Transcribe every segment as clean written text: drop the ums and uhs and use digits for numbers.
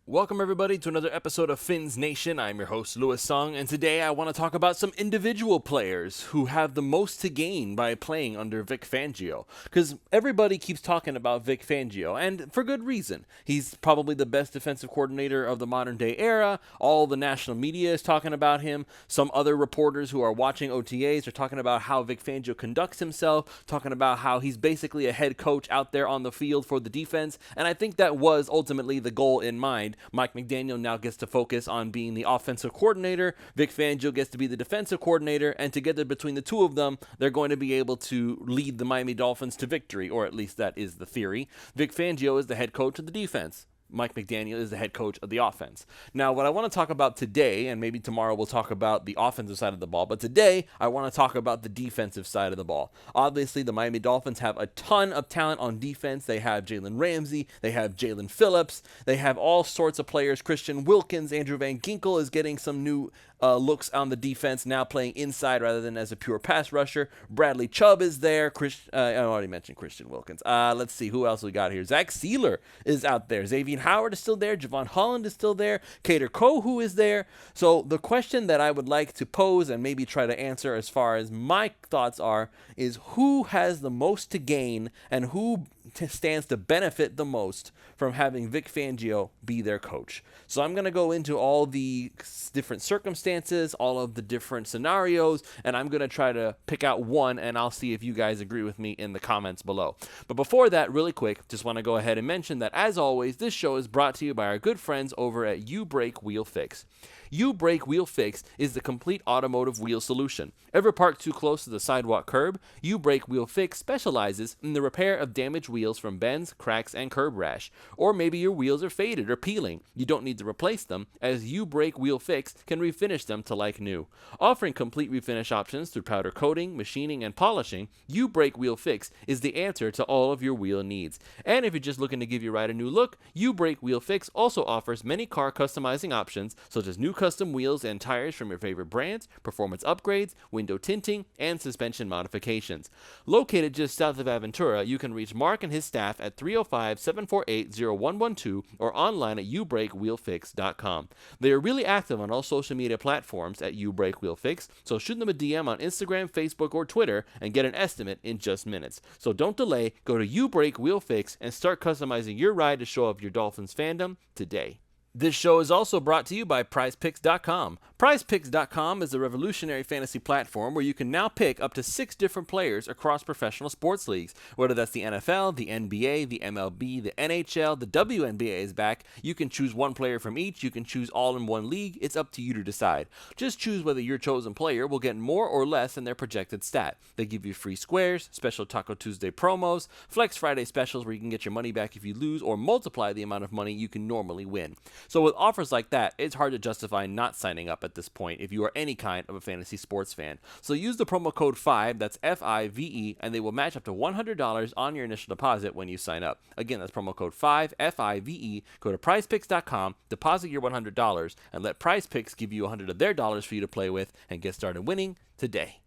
Welcome everybody to another episode of Fins Nation. I'm your host Louis Sung, and today I want to talk about some individual players who have the most to gain by playing under Vic Fangio. Because everybody keeps talking about Vic Fangio, and for good reason. He's probably the best defensive coordinator of the modern day era. All the national media is talking about him. Some other reporters who are watching OTAs are talking about how Vic Fangio conducts himself, talking about how he's basically a head coach out there on the field for the defense, and I think that was ultimately the goal in mind. Mike McDaniel now gets to focus on being the offensive coordinator. Vic Fangio gets to be the defensive coordinator, and together between the two of them, they're going to be able to lead the Miami Dolphins to victory, or at least that is the theory. Vic Fangio is the head coach of the defense. Mike McDaniel is the head coach of the offense. Now, what I want to talk about today, and maybe tomorrow we'll talk about the offensive side of the ball, but today I want to talk about the defensive side of the ball. Obviously, the Miami Dolphins have a ton of talent on defense. They have Jalen Ramsey, they have Jalen Phillips, they have all sorts of players. Christian Wilkins, Andrew Van Ginkel is getting some new looks on the defense, now playing inside rather than as a pure pass rusher. Bradley Chubb is there. I already mentioned Christian Wilkins. Let's see who else we got here. Zach Sealer is out there. Xavier Howard is still there. Javon Holland is still there. Cater Kohu is there. So the question that I would like to pose and maybe try to answer as far as my thoughts are is who has the most to gain and who stands to benefit the most from having Vic Fangio be their coach. So I'm going to go into all the different circumstances, all of the different scenarios, and I'm going to try to pick out one, and I'll see if you guys agree with me in the comments below. But before that, really quick, just want to go ahead and mention that, as always, this show is brought to you by our good friends over at You Brake Wheel Fix. You Brake Wheel Fix is the complete automotive wheel solution. Ever parked too close to the sidewalk curb? You Brake Wheel Fix specializes in the repair of damaged wheels from bends, cracks, and curb rash. Or maybe your wheels are faded or peeling. You don't need to replace them, as You Brake Wheel Fix can refinish them to like new. Offering complete refinish options through powder coating, machining, and polishing, You Brake Wheel Fix is the answer to all of your wheel needs. And if you're just looking to give your ride a new look, You Brake Wheel Fix also offers many car customizing options, such as new custom wheels and tires from your favorite brands, performance upgrades, window tinting, and suspension modifications. Located just south of Aventura, you can reach Mark and his staff at 305-748-0112 or online at youbrakewheelfix.com. They are really active on all social media platforms at YouBrakeWheelFix, so shoot them a DM on Instagram, Facebook, or Twitter and get an estimate in just minutes. So don't delay, go to YouBrakeWheelFix and start customizing your ride to show off your Dolphins fandom today. This show is also brought to you by PrizePicks.com. PrizePicks.com is a revolutionary fantasy platform where you can now pick up to 6 different players across professional sports leagues. Whether that's the NFL, the NBA, the MLB, the NHL, the WNBA is back. You can choose one player from each. You can choose all in one league. It's up to you to decide. Just choose whether your chosen player will get more or less than their projected stat. They give you free squares, special Taco Tuesday promos, Flex Friday specials where you can get your money back if you lose, or multiply the amount of money you can normally win. So with offers like that, it's hard to justify not signing up at this point if you are any kind of a fantasy sports fan. So use the promo code 5, that's FIVE, and they will match up to $100 on your initial deposit when you sign up. Again, that's promo code 5, FIVE. Go to prizepicks.com, deposit your $100, and let PrizePicks give you $100 of their dollars for you to play with and get started winning today.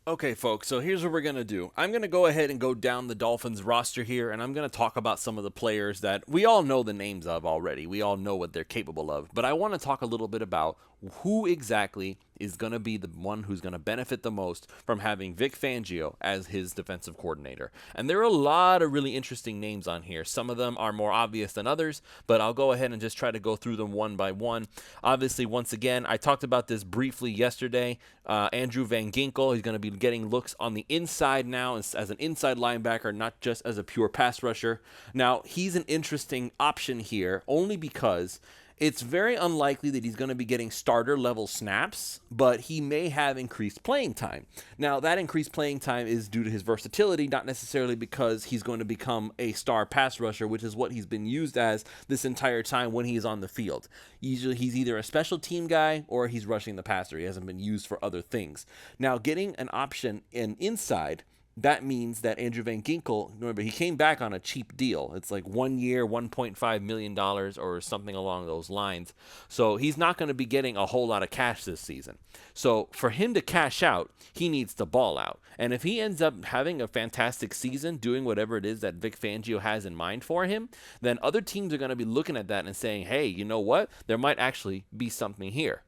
Okay, folks, so here's what we're going to do. I'm going to go ahead and go down the Dolphins roster here, and I'm going to talk about some of the players that we all know the names of already. We all know what they're capable of, but I want to talk a little bit about who exactly is going to be the one who's going to benefit the most from having Vic Fangio as his defensive coordinator. And there are a lot of really interesting names on here. Some of them are more obvious than others, but I'll go ahead and just try to go through them one by one. Obviously, once again, I talked about this briefly yesterday. Andrew Van Ginkel, he's going to be getting looks on the inside now as an inside linebacker, not just as a pure pass rusher. Now, he's an interesting option here only because it's very unlikely that he's going to be getting starter level snaps, but he may have increased playing time. Now, that increased playing time is due to his versatility, not necessarily because he's going to become a star pass rusher, which is what he's been used as this entire time when he's on the field. Usually he's either a special team guy or he's rushing the passer. He hasn't been used for other things. Now, getting an option inside that means that Andrew Van Ginkel, remember, he came back on a cheap deal. It's like 1 year, $1.5 million or something along those lines. So he's not going to be getting a whole lot of cash this season. So for him to cash out, he needs to ball out. And if he ends up having a fantastic season, doing whatever it is that Vic Fangio has in mind for him, then other teams are going to be looking at that and saying, hey, you know what? There might actually be something here.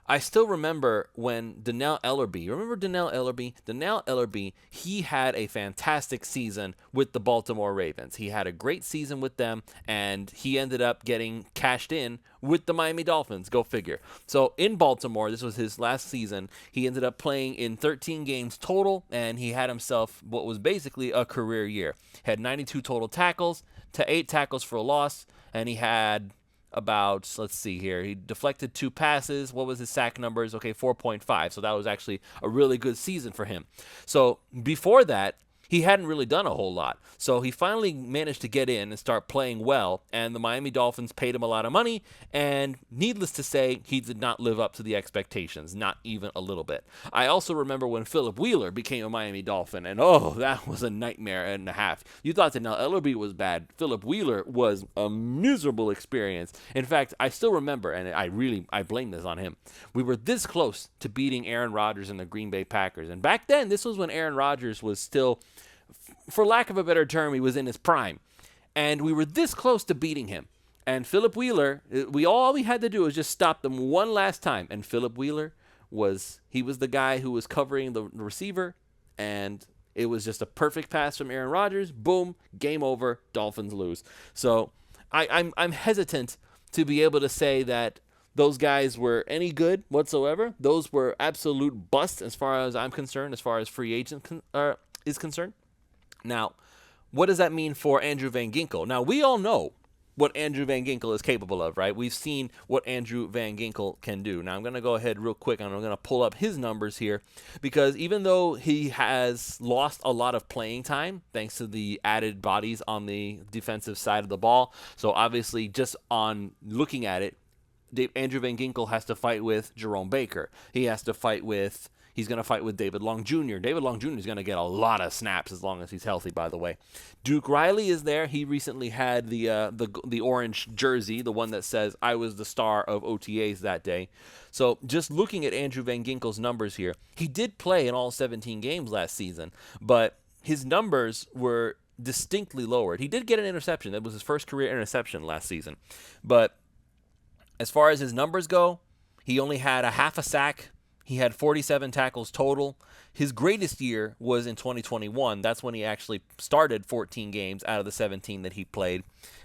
I still remember when Donnell Ellerbe, remember Donnell Ellerbe? Donnell Ellerbe, he had a fantastic season with the Baltimore Ravens. He had a great season with them, and he ended up getting cashed in with the Miami Dolphins. Go figure. So in Baltimore, this was his last season. He ended up playing in 13 games total, and he had himself what was basically a career year. Had 92 total tackles, to 8 tackles for a loss, and he had about, let's see here, he deflected 2 passes. What was his sack numbers? Okay, 4.5. So that was actually a really good season for him. So before that, he hadn't really done a whole lot. So he finally managed to get in and start playing well, and the Miami Dolphins paid him a lot of money, and needless to say, he did not live up to the expectations, not even a little bit. I also remember when Philip Wheeler became a Miami Dolphin, and oh, that was a nightmare and a half. You thought that now Ellerbe was bad. Philip Wheeler was a miserable experience. In fact, I still remember, and I blame this on him, we were this close to beating Aaron Rodgers and the Green Bay Packers, and back then, this was when Aaron Rodgers was still, for lack of a better term, he was in his prime. And we were this close to beating him. And Philip Wheeler, all we had to do was just stop them one last time. And Philip Wheeler was the guy who was covering the receiver. And it was just a perfect pass from Aaron Rodgers. Boom, game over, Dolphins lose. So I'm hesitant to be able to say that those guys were any good whatsoever. Those were absolute busts as far as I'm concerned, as far as free agent is concerned. Now, what does that mean for Andrew Van Ginkel? Now, we all know what Andrew Van Ginkel is capable of, right? We've seen what Andrew Van Ginkel can do. Now, I'm going to go ahead real quick, and I'm going to pull up his numbers here, because even though he has lost a lot of playing time, thanks to the added bodies on the defensive side of the ball, so obviously just on looking at it, Andrew Van Ginkel has to fight with Jerome Baker. He's going to fight with David Long Jr. David Long Jr. is going to get a lot of snaps as long as he's healthy, by the way. Duke Riley is there. He recently had the orange jersey, the one that says, I was the star of OTAs that day. So just looking at Andrew Van Ginkel's numbers here, he did play in all 17 games last season, but his numbers were distinctly lowered. He did get an interception. That was his first career interception last season. But as far as his numbers go, he only had a half a sack. He had 47 tackles total. His greatest year was in 2021. That's when he actually started 14 games out of the 17 that he played.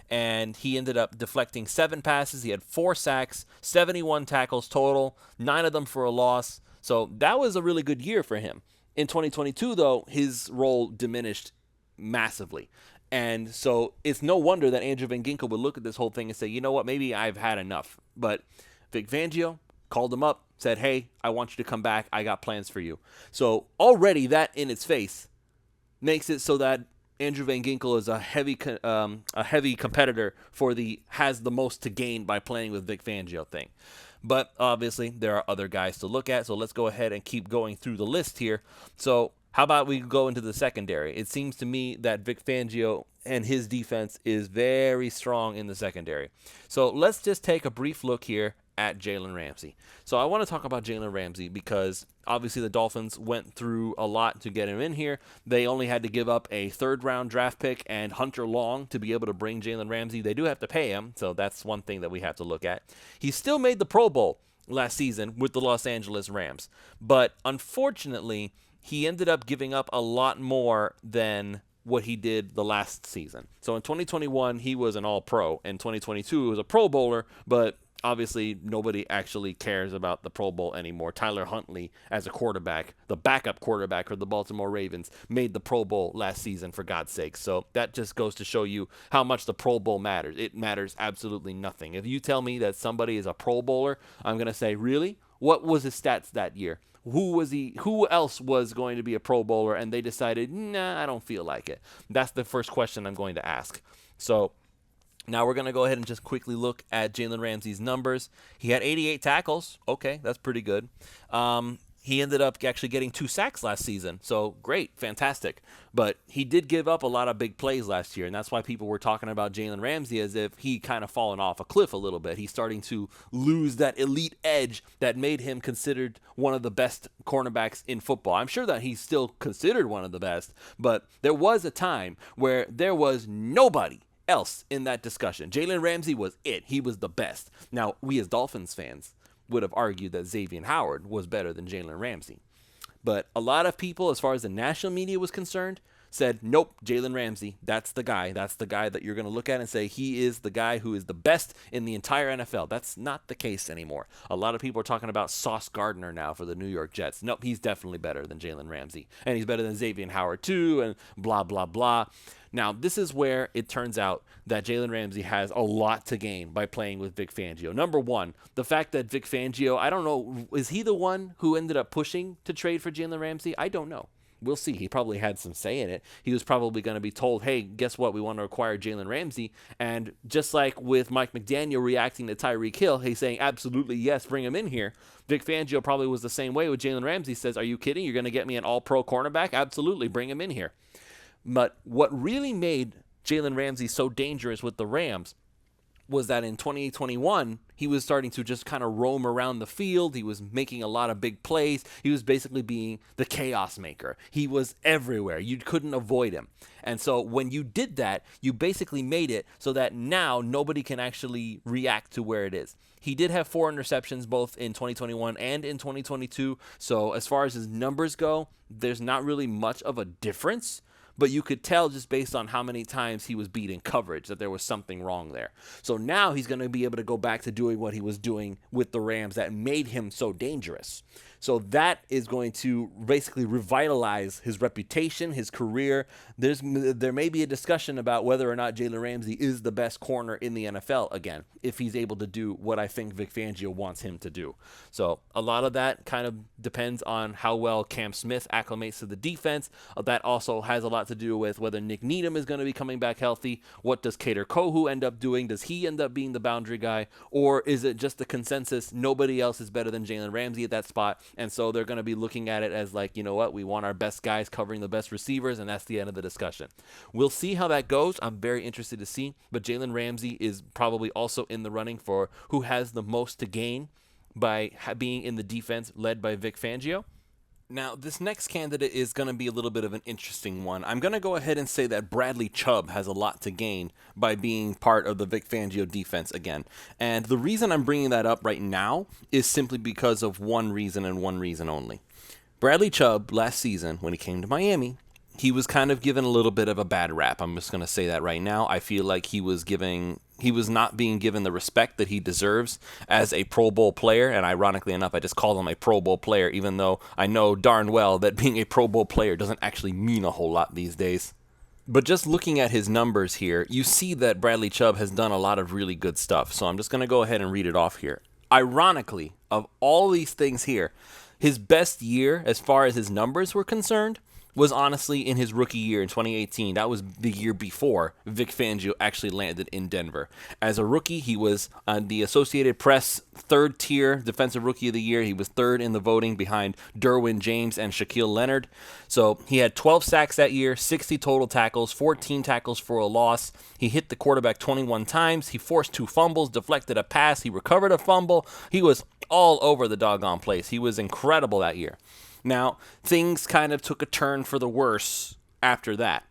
And he ended up deflecting 7 passes. He had 4 sacks, 71 tackles total, 9 of them for a loss. So that was a really good year for him. In 2022, though, his role diminished massively. And so it's no wonder that Andrew Van Ginkel would look at this whole thing and say, you know what, maybe I've had enough. But Vic Fangio called him up, said, hey, I want you to come back. I got plans for you. So already that in its face makes it so that Andrew Van Ginkel is a heavy competitor for has the most to gain by playing with Vic Fangio thing. But obviously there are other guys to look at. So let's go ahead and keep going through the list here. So how about we go into the secondary? It seems to me that Vic Fangio and his defense is very strong in the secondary. So let's just take a brief look here at Jalen Ramsey. So I want to talk about Jalen Ramsey because obviously the Dolphins went through a lot to get him in here. They only had to give up a 3rd-round draft pick and Hunter Long to be able to bring Jalen Ramsey. They do have to pay him, so that's one thing that we have to look at. He still made the Pro Bowl last season with the Los Angeles Rams, but unfortunately, he ended up giving up a lot more than what he did the last season. So in 2021, he was an All-Pro. In 2022, he was a Pro Bowler, but obviously nobody actually cares about the Pro Bowl anymore. Tyler Huntley, as a quarterback, the backup quarterback for the Baltimore Ravens, made the Pro Bowl last season, for God's sake. So that just goes to show you how much the Pro Bowl matters. It matters absolutely nothing. If you tell me that somebody is a Pro Bowler, I'm going to say, really? What was his stats that year? Who else was going to be a Pro Bowler, and they decided, nah, I don't feel like it? That's the first question I'm going to ask. So now we're going to go ahead and just quickly look at Jalen Ramsey's numbers. He had 88 tackles. Okay, that's pretty good. He ended up actually getting 2 sacks last season. So great, fantastic. But he did give up a lot of big plays last year, and that's why people were talking about Jalen Ramsey as if he kind of fallen off a cliff a little bit. He's starting to lose that elite edge that made him considered one of the best cornerbacks in football. I'm sure that he's still considered one of the best, but there was a time where there was nobody else in that discussion. Jalen Ramsey was it. He was the best. Now, we as Dolphins fans would have argued that Xavier Howard was better than Jalen Ramsey. But a lot of people, as far as the national media was concerned, said, nope, Jalen Ramsey, that's the guy. That's the guy that you're going to look at and say he is the guy who is the best in the entire NFL. That's not the case anymore. A lot of people are talking about Sauce Gardner now for the New York Jets. Nope, he's definitely better than Jalen Ramsey. And he's better than Xavier Howard too, and blah, blah, blah. Now, this is where it turns out that Jalen Ramsey has a lot to gain by playing with Vic Fangio. Number one, the fact that Vic Fangio, I don't know, is he the one who ended up pushing to trade for Jalen Ramsey? I don't know. We'll see. He probably had some say in it. He was probably going to be told, hey, guess what? We want to acquire Jalen Ramsey. And just like with Mike McDaniel reacting to Tyreek Hill, he's saying, absolutely, yes, bring him in here. Vic Fangio probably was the same way with Jalen Ramsey. Says, are you kidding? You're going to get me an all-pro cornerback? Absolutely, bring him in here. But what really made Jalen Ramsey so dangerous with the Rams was that in 2021, he was starting to just kind of roam around the field. He was making a lot of big plays. He was basically being the chaos maker. He was everywhere. You couldn't avoid him. And so when you did that, you basically made it so that now nobody can actually react to where it is. He did have 4 interceptions both in 2021 and in 2022. So as far as his numbers go, there's not really much of a difference. But you could tell just based on how many times he was beat in coverage that there was something wrong there. So now he's going to be able to go back to doing what he was doing with the Rams that made him so dangerous. So that is going to basically revitalize his reputation, his career. There may be a discussion about whether or not Jalen Ramsey is the best corner in the NFL again, if he's able to do what I think Vic Fangio wants him to do. So a lot of that kind of depends on how well Cam Smith acclimates to the defense. That also has a lot to do with whether Nick Needham is going to be coming back healthy. What does Kader Kohu end up doing? Does he end up being the boundary guy? Or is it just the consensus nobody else is better than Jalen Ramsey at that spot? And so they're going to be looking at it as like, you know what, we want our best guys covering the best receivers, and that's the end of the discussion. We'll see how that goes. I'm very interested to see. But Jalen Ramsey is probably also in the running for who has the most to gain by being in the defense led by Vic Fangio. Now, this next candidate is going to be a little bit of an interesting one. I'm going to go ahead and say that Bradley Chubb has a lot to gain by being part of the Vic Fangio defense again. And the reason I'm bringing that up right now is simply because of one reason and one reason only. Bradley Chubb, last season, when he came to Miami, he was kind of given a little bit of a bad rap. I'm just going to say that right now. I feel like he was not being given the respect that he deserves as a Pro Bowl player. And ironically enough, I just called him a Pro Bowl player, even though I know darn well that being a Pro Bowl player doesn't actually mean a whole lot these days. But just looking at his numbers here, you see that Bradley Chubb has done a lot of really good stuff. So I'm just going to go ahead and read it off here. Ironically, of all these things here, his best year as far as his numbers were concerned was honestly in his rookie year in 2018. That was the year before Vic Fangio actually landed in Denver. As a rookie, he was on the Associated Press third-tier Defensive Rookie of the Year. He was third in the voting behind Derwin James and Shaquille Leonard. So he had 12 sacks that year, 60 total tackles, 14 tackles for a loss. He hit the quarterback 21 times. He forced 2 fumbles, deflected a pass. He recovered a fumble. He was all over the doggone place. He was incredible that year. Now, things kind of took a turn for the worse after that.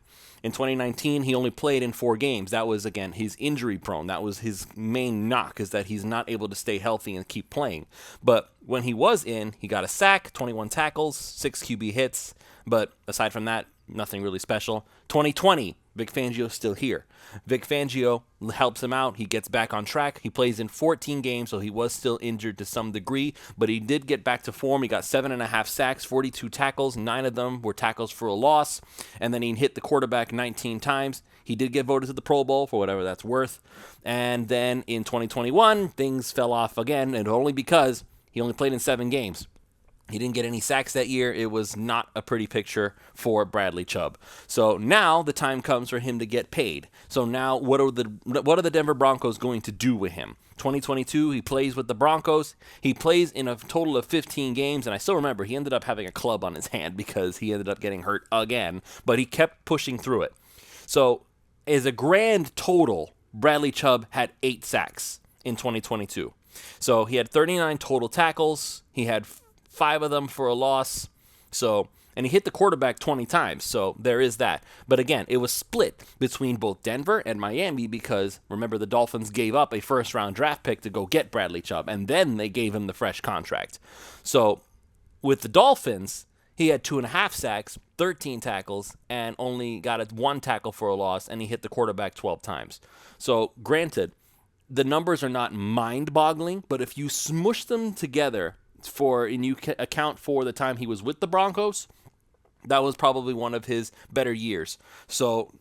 In 2019, he only played in 4 games. That was, again, he's injury prone. That was his main knock, is that he's not able to stay healthy and keep playing. But when he was in, he got a sack, 21 tackles, 6 QB hits. But aside from that, nothing really special. 2020, Vic Fangio's still here. Vic Fangio helps him out. He gets back on track. He plays in 14 games, so he was still injured to some degree, but he did get back to form. He got 7.5 sacks, 42 tackles. 9 of them were tackles for a loss, and then he hit the quarterback 19 times. He did get voted to the Pro Bowl for whatever that's worth. And then in 2021, things fell off again, and only because he only played in 7 games. He didn't get any sacks that year. It was not a pretty picture for Bradley Chubb. So now the time comes for him to get paid. So now what are the Denver Broncos going to do with him? 2022, he plays with the Broncos. He plays in a total of 15 games, and I still remember he ended up having a club on his hand because he ended up getting hurt again, but he kept pushing through it. So as a grand total, Bradley Chubb had 8 sacks in 2022. So he had 39 total tackles. He had 5 of them for a loss. And he hit the quarterback 20 times. So there is that. But again, it was split between both Denver and Miami because, remember, the Dolphins gave up a first-round draft pick to go get Bradley Chubb, and then they gave him the fresh contract. So with the Dolphins, he had 2.5 sacks, 13 tackles, and only got 1 tackle for a loss, and he hit the quarterback 12 times. So granted, the numbers are not mind-boggling, but if you smush them together and you account for the time he was with the Broncos, that was probably one of his better years. So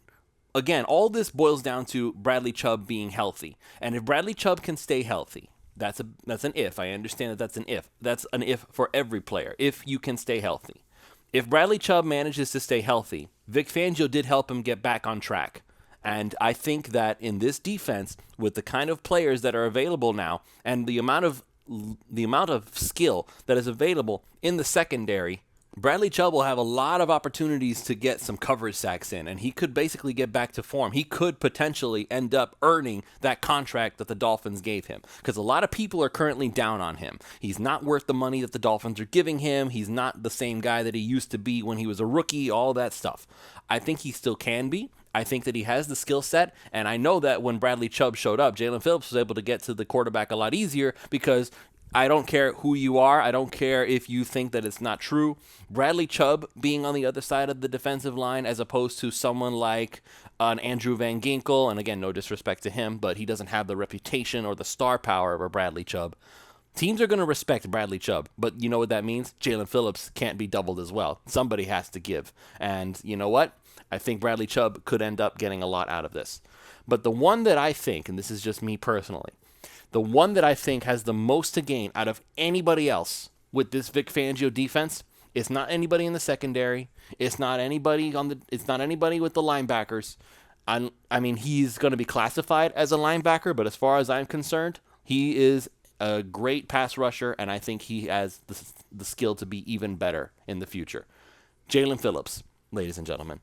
again, all this boils down to Bradley Chubb being healthy. And if Bradley Chubb can stay healthy, that's an if. I understand that that's an if. That's an if for every player, if you can stay healthy. If Bradley Chubb manages to stay healthy, Vic Fangio did help him get back on track. And I think that in this defense, with the kind of players that are available now and the amount of skill that is available in the secondary, Bradley Chubb will have a lot of opportunities to get some coverage sacks in, and he could basically get back to form. He could potentially end up earning that contract that the Dolphins gave him, because a lot of people are currently down on him. He's not worth the money that the Dolphins are giving him. He's not the same guy that he used to be when he was a rookie, all that stuff. I think he still can be. I think that he has the skill set, and I know that when Bradley Chubb showed up, Jalen Phillips was able to get to the quarterback a lot easier because I don't care who you are. I don't care if you think that it's not true. Bradley Chubb being on the other side of the defensive line as opposed to someone like an Andrew Van Ginkel, and again, no disrespect to him, but he doesn't have the reputation or the star power of a Bradley Chubb. Teams are going to respect Bradley Chubb, but you know what that means? Jalen Phillips can't be doubled as well. Somebody has to give. And you know what? I think Bradley Chubb could end up getting a lot out of this. But the one that I think, and this is just me personally, the one that I think has the most to gain out of anybody else with this Vic Fangio defense, it's not anybody in the secondary. It's not anybody with the linebackers. I mean, he's going to be classified as a linebacker, but as far as I'm concerned, he is a great pass rusher, and I think he has the skill to be even better in the future. Jalen Phillips, ladies and gentlemen.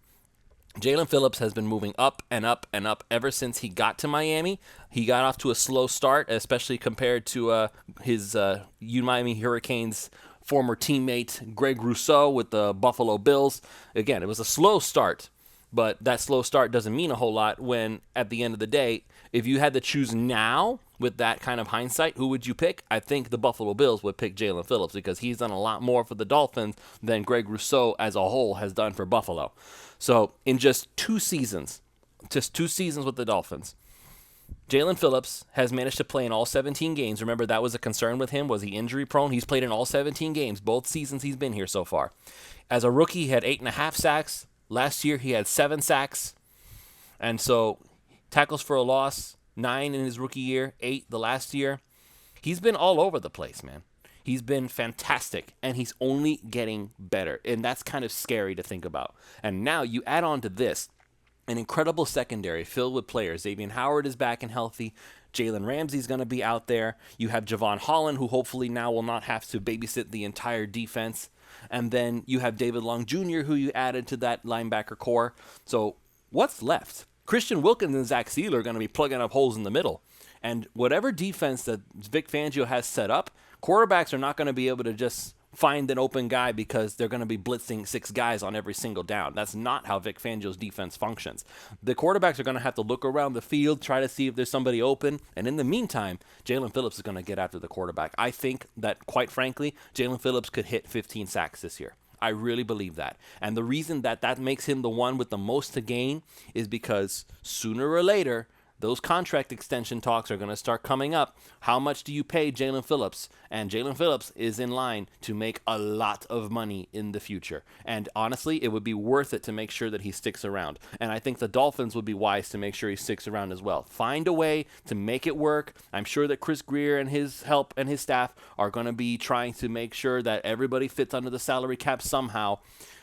Jalen Phillips has been moving up and up and up ever since he got to Miami. He got off to a slow start, especially compared to his Miami Hurricanes former teammate Greg Rousseau with the Buffalo Bills. Again, it was a slow start, but that slow start doesn't mean a whole lot when, at the end of the day, if you had to choose now with that kind of hindsight, who would you pick? I think the Buffalo Bills would pick Jalen Phillips because he's done a lot more for the Dolphins than Greg Rousseau as a whole has done for Buffalo. So in just 2 seasons with the Dolphins, Jalen Phillips has managed to play in all 17 games. Remember, that was a concern with him. Was he injury prone? He's played in all 17 games, both seasons he's been here so far. As a rookie, he had 8.5 sacks. Last year, he had 7 sacks. And so tackles for a loss, 9 in his rookie year, 8 the last year. He's been all over the place, man. He's been fantastic, and he's only getting better. And that's kind of scary to think about. And now you add on to this an incredible secondary filled with players. Xavier Howard is back and healthy. Jalen Ramsey's going to be out there. You have Javon Holland, who hopefully now will not have to babysit the entire defense. And then you have David Long Jr., who you added to that linebacker core. So what's left? Christian Wilkins and Zach Sealer are going to be plugging up holes in the middle. And whatever defense that Vic Fangio has set up, quarterbacks are not going to be able to just find an open guy because they're going to be blitzing 6 guys on every single down. That's not how Vic Fangio's defense functions. The quarterbacks are going to have to look around the field, try to see if there's somebody open, and in the meantime, Jalen Phillips is going to get after the quarterback. I think that, quite frankly, Jalen Phillips could hit 15 sacks this year. I really believe that. And the reason that makes him the one with the most to gain is because sooner or later, those contract extension talks are going to start coming up. How much do you pay Jalen Phillips? And Jalen Phillips is in line to make a lot of money in the future. And honestly, it would be worth it to make sure that he sticks around. And I think the Dolphins would be wise to make sure he sticks around as well. Find a way to make it work. I'm sure that Chris Greer and his help and his staff are going to be trying to make sure that everybody fits under the salary cap somehow.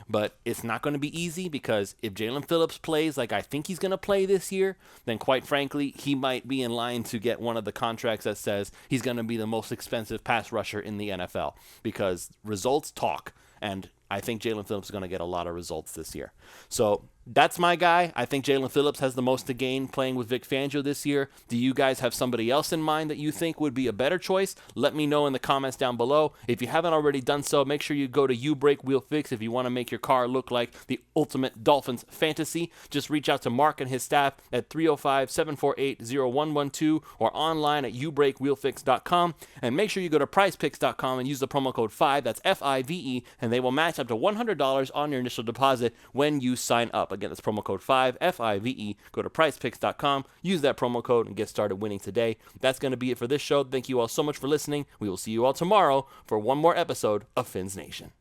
But it's not going to be easy, because if Jalen Phillips plays like I think he's going to play this year, then quite frankly, he might be in line to get one of the contracts that says he's going to be the most expensive pass rusher in the NFL, because results talk. And I think Jalen Phillips is going to get a lot of results this year. So that's my guy. I think Jalen Phillips has the most to gain playing with Vic Fangio this year. Do you guys have somebody else in mind that you think would be a better choice? Let me know in the comments down below. If you haven't already done so, make sure you go to You Break Wheel Fix if you want to make your car look like the ultimate Dolphins fantasy. Just reach out to Mark and his staff at 305-748-0112 or online at youbreakwheelfix.com. And make sure you go to prizepicks.com and use the promo code 5, that's FIVE, and they will match up to $100 on your initial deposit when you sign up. Again, that's promo code 5, FIVE. Go to prizepicks.com, use that promo code, and get started winning today. That's going to be it for this show. Thank you all so much for listening. We will see you all tomorrow for one more episode of Fins Nation.